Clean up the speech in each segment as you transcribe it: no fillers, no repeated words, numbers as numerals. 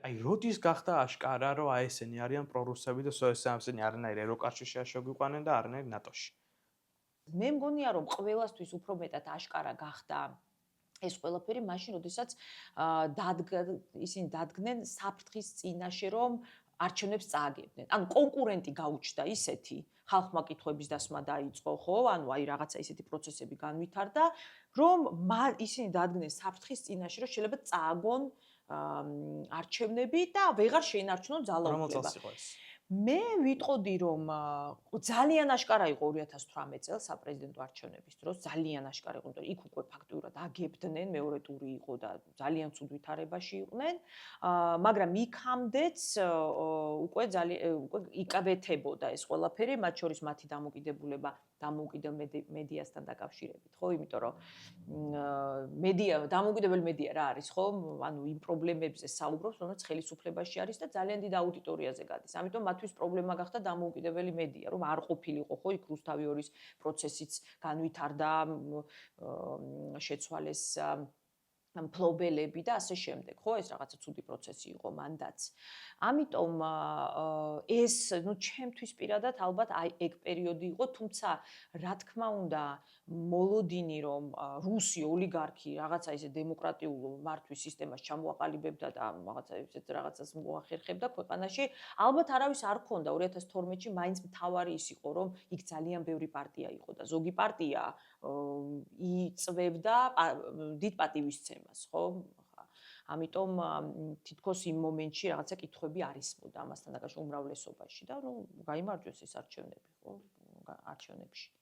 აი როდის გახდა აშკარა, რომ აი ესენი არიან პრორუსები და სოესამსენი არანაირ ევროკავშირში არ შეგვიყვანენ და არანაირ ნატოში. მე მგონია, რომ ყველასთვის უფრო მეტად აშკარა გახდა ეს ყველაფერი მაშინ, როდესაც ისინი დადგნენ საფრთხის წინაშე, რომ არჩევნებს წააგებდნენ. ანუ კონკურენტი გაუჩნდა ისეთი, ხალხმა კითხვების დასმა დაიწყო, ხო? ანუ აი რაღაცა ისეთი პროცესები განვითარდა, რომ ისინი დადგნენ საფრთხის წინაშე, რომ შეიძლება წააგონ არჩევნები და ვეღარ შეინარჩუნონ ძალაუფლება. მე ვიტყოდი, რომ ძალიან აშკარა იყო 2018 წელს საპრეზიდენტო არჩევნების დროს, ძალიან აშკარა იყო, იმიტომ იქ უკვე ფაქტურად აგებდნენ, მეორე ტური იყო და ძალიან ცუდ ვითარებაში იყვნენ, მაგრამ იქამდეც უკვე იკაბეთებოდა ეს ყველაფერი, მათ შორის მათი დამოკიდებულება დამოუკიდებელ მედიასთან დაკავშირებით, ხო? იმიტომ რომ დამოუკიდებელი მედია რა არის, ხო? ანუ იმ პრობლემებზე საუბრობს, რომელიც ხელისუფლებაში არის და ძალიან დიდ აუდიტორიაზე გადის. ამიტომ მათთვის პრობლემა გახდა დამოუკიდებელი მედია, რომ არ ყოფილიყო, ხო? იქ რუსთავი ორის პროცესიც განვითარდა, შეცვალეს მფლობელები და ასე შემდეგ, ხო? ეს რაღაცა ცუდი პროცესი იყო მანდაც. ამიტომ ეს, ჩემთვის პირადად ალბათ აი ეგ პერიოდი იყო, თუმცა რა თქმა უნდა, მოლოდინი რომ რუსი ოლიგარქი რაღაცა ისე დემოკრატიულ მართვის სისტემას ჩამოაყალიბებდა და რაღაცას მოახერხებდა ქვეყანაში, ალბათ არავის არ ქონდა 2012-ში მაინც მთავარი ის იყო, რომ იქ ძალიან ბევრი პარტია იყო და ზოგი პარტია იწვევდა დიდ პატივისცემას, ხო? ამიტომ თითქოს იმ მომენტში რაღაცა კითხვები არ ისმოდა ამასთან დაკავშირებით უმრავლესობაში და გაიმარჯვეს ეს არჩევნები, ხო? არჩევნებში.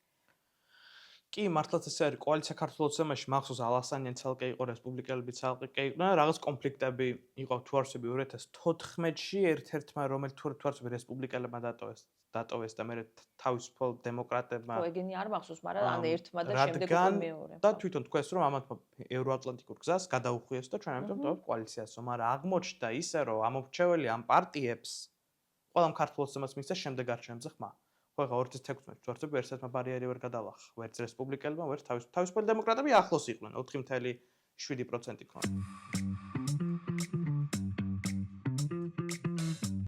კი, მართლაც ესე არის, კოალიცია ქართულ ოცნებაში მახსოვს ალასანიანი ცალკე იყო, რესპუბლიკელები ცალკე იყვნენ, რაღაც კონფლიქტები იყო თუ არ ვსები 2014-ში ერთ-ერთმა რომელიც თუ არ ვსები რესპუბლიკელებმა დატოვეს და მე თავისუფალ დემოკრატებმა. ხო, ეგენი არ მახსოვს, მაგრამ ან ერთმა და შემდეგ უკვე მეორე. და თვითონ თქვეს რომ ამათმა ევროატლანტიკურ გზას გადაუხვიეს და ჩვენ ამიტომ დავთ კოალიციასო, მაგრამ აღმოჩნდა ისე რომ ამორჩეველი ამ პარტიებს ყველამ ქართულ ოცნებას მისცა შემდეგ არჩევნებზე ხმა. ხო, 2016-ში თუ არ ვსები ერთმა ბარიერი ვერ გადალახა, ვერც რესპუბლიკელებმა, ვერც თავისუფალი დემოკრატები ახლოს იყვნენ, 4.7% ქონდა.